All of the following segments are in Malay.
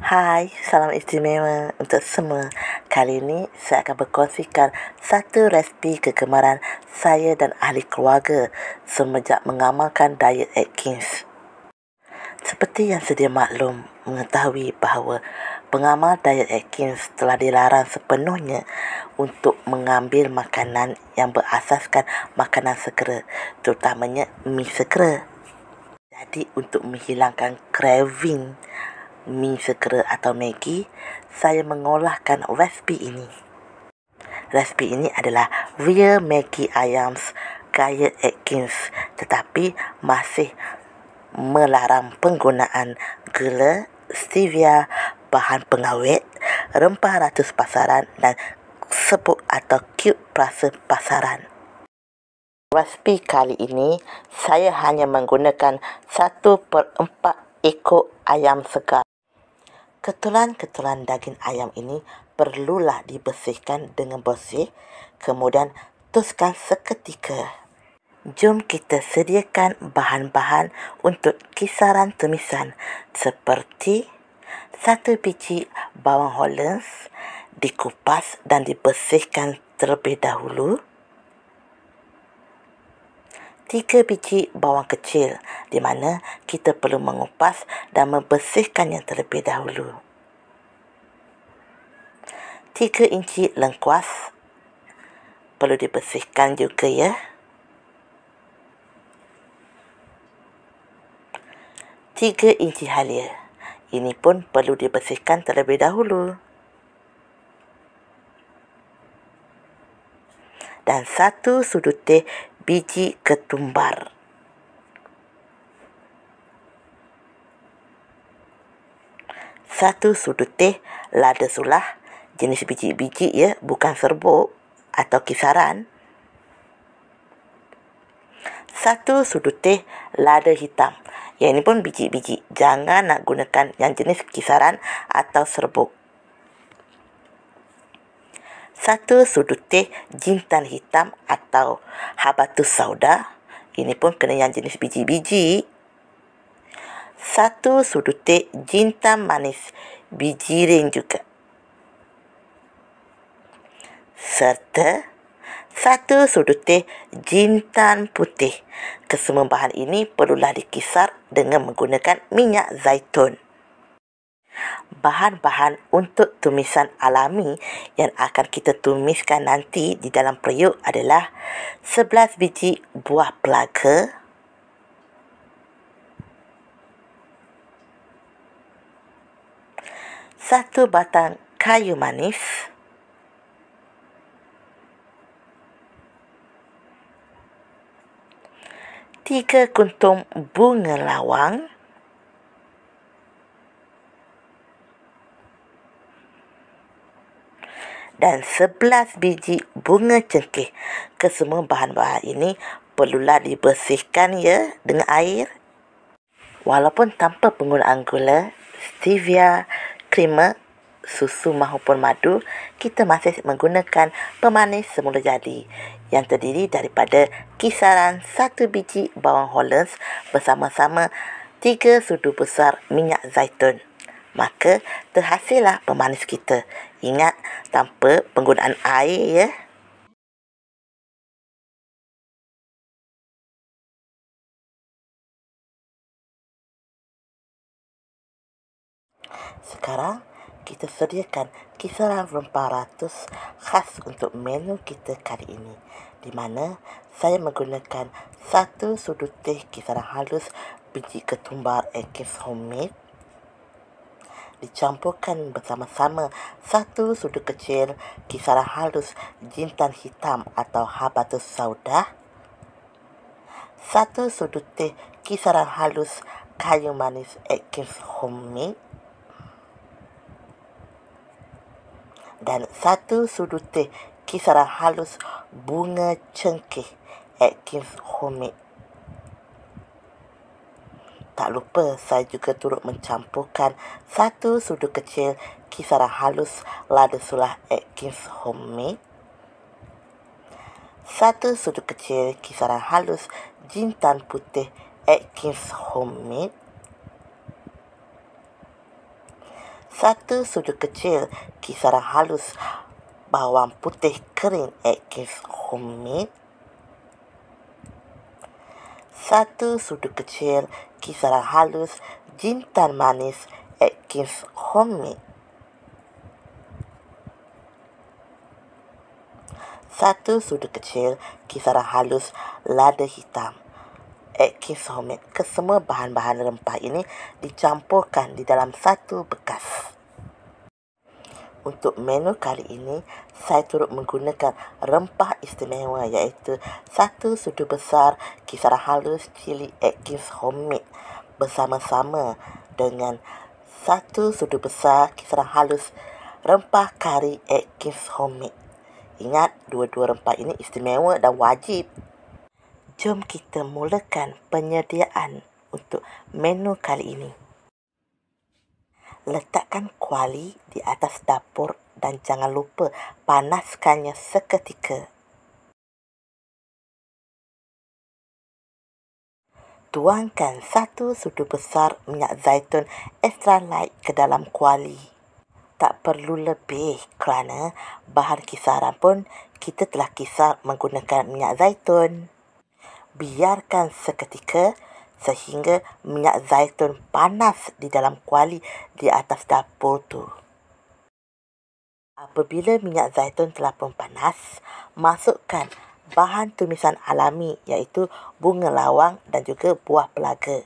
Hai, salam istimewa untuk semua. Kali ini saya akan berkongsikan satu resipi kegemaran saya dan ahli keluarga semenjak mengamalkan diet Atkins. Seperti yang sedia maklum mengetahui bahawa pengamal diet Atkins telah dilarang sepenuhnya untuk mengambil makanan yang berasaskan makanan segera, terutamanya mi segera. Jadi untuk menghilangkan craving mi segera atau Maggi, saya mengolahkan resipi ini. Resipi ini adalah real Maggi ayam gaya Atkins, tetapi masih melarang penggunaan gula, stevia, bahan pengawet, rempah ratus pasaran dan sepuk atau cube perasa pasaran. Resipi kali ini, saya hanya menggunakan 1/4 ekor ayam segar. Ketulan-ketulan daging ayam ini perlulah dibersihkan dengan bersih, kemudian tuskan seketika. Jom kita sediakan bahan-bahan untuk kisaran tumisan seperti 1 biji bawang Hollands dikupas dan dibersihkan terlebih dahulu. 3 biji bawang kecil di mana kita perlu mengupas dan membersihkannya terlebih dahulu. 3 inci lengkuas perlu dibersihkan juga ya. 3 inci halia. Ini pun perlu dibersihkan terlebih dahulu. Dan 1 sudu teh biji ketumbar. Satu sudu teh lada sulah, jenis biji-biji ya, bukan serbuk atau kisaran. 1 sudu teh lada hitam. Yang ini pun biji-biji. Jangan nak gunakan yang jenis kisaran atau serbuk. 1 sudu teh jintan hitam atau habatus sauda. Ini pun kena yang jenis biji-biji. 1 sudu teh jintan manis bijirin juga. Serta 1 sudu teh jintan putih. Kesemua bahan ini perlulah dikisar dengan menggunakan minyak zaitun. Bahan-bahan untuk tumisan alami yang akan kita tumiskan nanti di dalam periuk adalah 11 biji buah pelaga, 1 batang kayu manis, 3 kuntung bunga lawang, dan 11 biji bunga cengkeh. Kesemua bahan-bahan ini perlulah dibersihkan ya dengan air. Walaupun tanpa penggunaan gula, stevia, krema, susu maupun madu, kita masih menggunakan pemanis semula jadi yang terdiri daripada kisaran 1 biji bawang Hollands bersama-sama 3 sudu besar minyak zaitun. Maka terhasillah pemanis kita. Ingat, tanpa penggunaan air ya. Sekarang kita sediakan kisaran rempah ratus khas untuk menu kita kali ini, di mana saya menggunakan 1 sudu teh kisaran halus biji ketumbar Atkins homemade, dicampurkan bersama-sama 1 sudu kecil kisaran halus jintan hitam atau habatus sauda, 1 sudu teh kisaran halus kayu manis Atkins homemade, dan 1 sudu teh kisaran halus bunga cengkeh Atkins homemade. Tak lupa saya juga turut mencampurkan 1 sudu kecil kisaran halus lada sulah Atkins homemade, 1 sudu kecil kisaran halus jintan putih Atkins homemade, 1 sudu kecil kisaran halus bawang putih kering Atkins Homemade. 1 sudu kecil kisaran halus jintan manis Atkins Homemade. 1 sudu kecil kisaran halus lada hitam Atkins Homemade. Kesemua bahan-bahan rempah ini dicampurkan di dalam satu bekas. Untuk menu kali ini, saya turut menggunakan rempah istimewa iaitu 1 sudu besar kisaran halus cili Atkins Homemade bersama-sama dengan 1 sudu besar kisaran halus rempah kari Atkins Homemade. Ingat, dua-dua rempah ini istimewa dan wajib. Jom kita mulakan penyediaan untuk menu kali ini. Letakkan kuali di atas dapur dan jangan lupa panaskannya seketika. Tuangkan 1 sudu besar minyak zaitun extra light ke dalam kuali. Tak perlu lebih kerana bahan kisaran pun kita telah kisar menggunakan minyak zaitun. Biarkan seketika sehingga minyak zaitun panas di dalam kuali di atas dapur tu. Apabila minyak zaitun telah pun panas, masukkan bahan tumisan alami iaitu bunga lawang dan juga buah pelaga.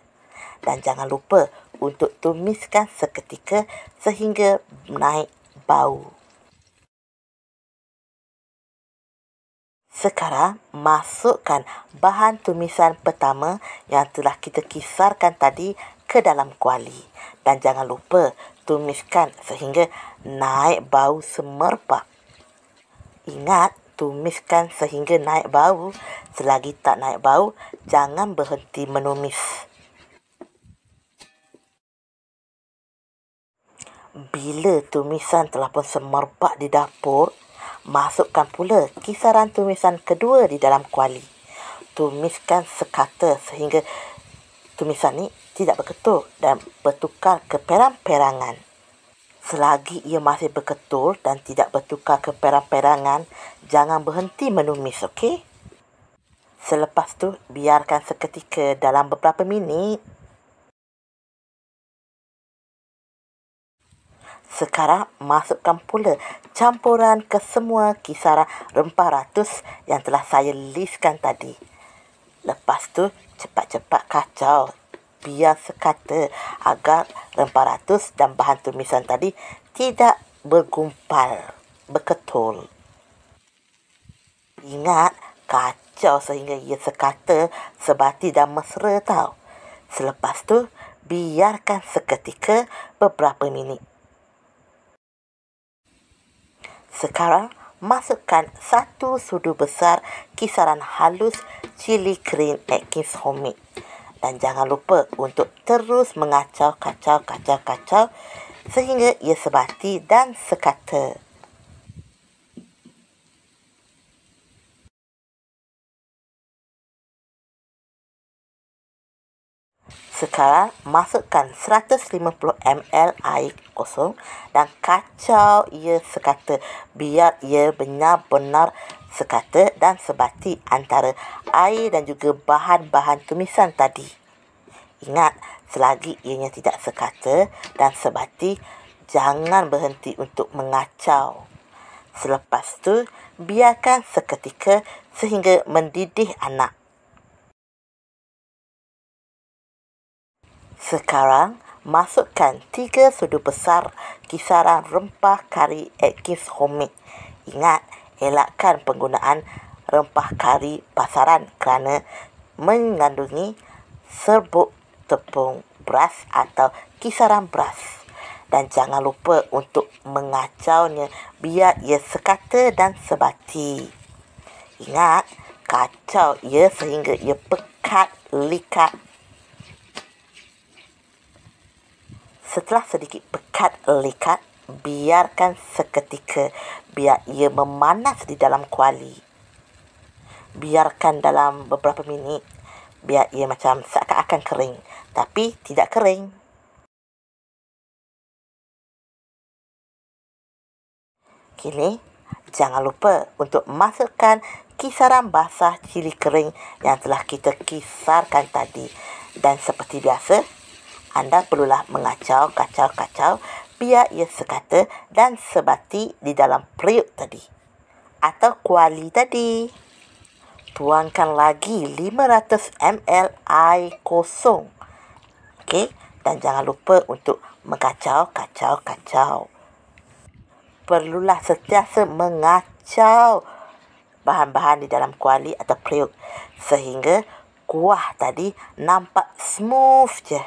Dan jangan lupa untuk tumiskan seketika sehingga naik bau. Sekarang, masukkan bahan tumisan pertama yang telah kita kisarkan tadi ke dalam kuali. Dan jangan lupa tumiskan sehingga naik bau semerbak. Ingat, tumiskan sehingga naik bau. Selagi tak naik bau, jangan berhenti menumis. Bila tumisan telah pun semerbak di dapur, masukkan pula kisaran tumisan kedua di dalam kuali. Tumiskan sekata sehingga tumisan ni tidak berketul dan bertukar ke perang-perangan. Selagi ia masih berketul dan tidak bertukar ke perang-perangan, jangan berhenti menumis, okey? Selepas tu, biarkan seketika dalam beberapa minit. Sekarang, masukkan pula campuran kesemua kisaran rempah ratus yang telah saya listkan tadi. Lepas tu, cepat-cepat kacau. Biar sekata agar rempah ratus dan bahan tumisan tadi tidak bergumpal, berketul. Ingat, kacau sehingga ia sekata, sebati dan mesra tau. Selepas tu, biarkan seketika beberapa minit. Sekarang, masukkan 1 sudu besar kisaran halus cili kering Atkins Homemade. Dan jangan lupa untuk terus mengacau-kacau sehingga ia sebati dan sekata. Sekarang, masukkan 150 ml air kosong dan kacau ia sekata biar ia benar-benar sekata dan sebati antara air dan juga bahan-bahan tumisan tadi. Ingat, selagi ianya tidak sekata dan sebati, jangan berhenti untuk mengacau. Selepas tu, biarkan seketika sehingga mendidih anak. Sekarang, masukkan 3 sudu besar kisaran rempah kari Atkins Homemade. Ingat, elakkan penggunaan rempah kari pasaran kerana mengandungi serbuk tepung beras atau kisaran beras. Dan jangan lupa untuk mengacaunya biar ia sekata dan sebati. Ingat, kacau ia sehingga ia pekat, likat. Setelah sedikit pekat, likat, biarkan seketika biar ia memanas di dalam kuali. Biarkan dalam beberapa minit biar ia macam seakan-akan kering, tapi tidak kering. Kini, jangan lupa untuk masukkan kisaran basah cili kering yang telah kita kisarkan tadi. Dan seperti biasa, anda perlulah mengacau-kacau-kacau biar ia sekata dan sebati di dalam periuk tadi atau kuali tadi. Tuangkan lagi 500 ml air kosong. Okey, dan jangan lupa untuk mengacau-kacau-kacau. Perlulah sentiasa mengacau bahan-bahan di dalam kuali atau periuk sehingga kuah tadi nampak smooth je.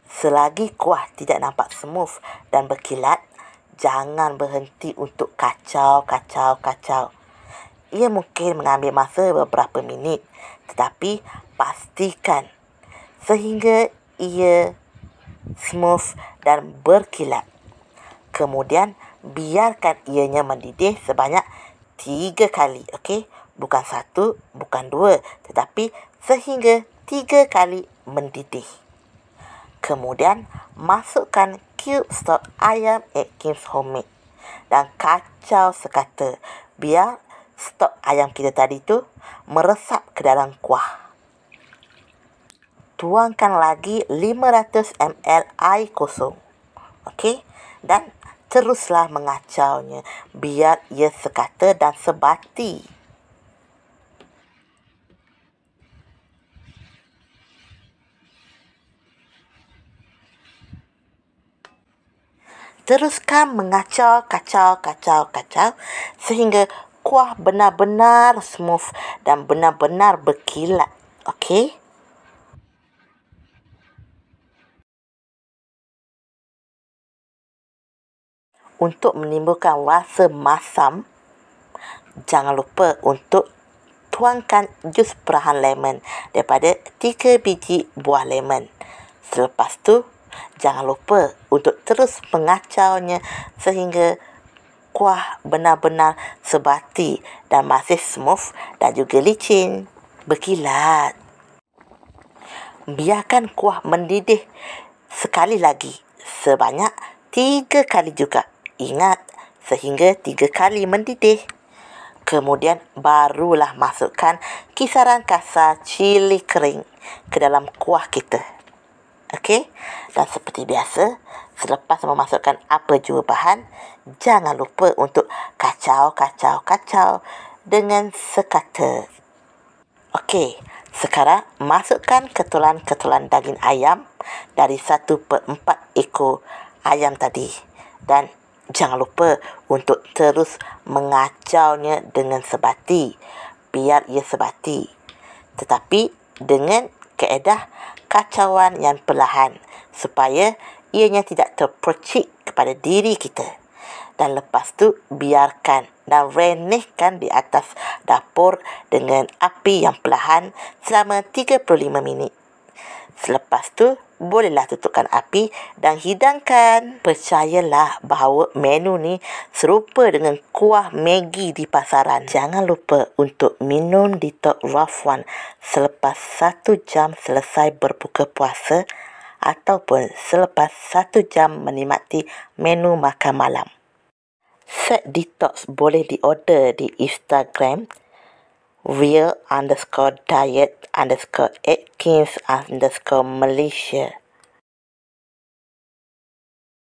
Selagi kuah tidak nampak smooth dan berkilat, jangan berhenti untuk kacau. Ia mungkin mengambil masa beberapa minit, tetapi pastikan sehingga ia smooth dan berkilat. Kemudian, biarkan ianya mendidih sebanyak 3 kali, okey? Bukan 1, bukan 2, tetapi sehingga 3 kali mendidih. Kemudian, masukkan cube stok ayam Atkins Homemade dan kacau sekata biar stok ayam kita tadi tu meresap ke dalam kuah. Tuangkan lagi 500 ml air kosong. Okey? Dan teruslah mengacaunya biar ia sekata dan sebati. Teruskan mengacau sehingga kuah benar-benar smooth dan benar-benar berkilat. Okey? Untuk menimbulkan rasa masam, jangan lupa untuk tuangkan jus perahan lemon daripada 3 biji buah lemon. Selepas tu, jangan lupa untuk terus mengacaunya sehingga kuah benar-benar sebati dan masih smooth dan juga licin, berkilat. Biarkan kuah mendidih sekali lagi sebanyak 3 kali juga. Ingat, sehingga 3 kali mendidih. Kemudian barulah masukkan kisaran kasar cili kering ke dalam kuah kita. Okey? Dan seperti biasa, selepas memasukkan apa jua bahan, jangan lupa untuk kacau dengan sekata. Okey, sekarang masukkan ketulan-ketulan daging ayam dari 1/4 ekor ayam tadi. Dan jangan lupa untuk terus mengacaunya dengan sebati, biar ia sebati. Tetapi dengan kaedah kacauan yang perlahan, supaya ianya tidak terpercik kepada diri kita. Dan lepas tu, biarkan dan renehkan di atas dapur dengan api yang perlahan selama 35 minit. Selepas tu, bolehlah tutupkan api dan hidangkan. Percayalah bahawa menu ni serupa dengan kuah Maggi di pasaran. Jangan lupa untuk minum detox rough one selepas 1 jam selesai berbuka puasa ataupun selepas 1 jam menikmati menu makan malam. Set detox boleh diorder di Instagram real_diet_Atkins_Malaysia.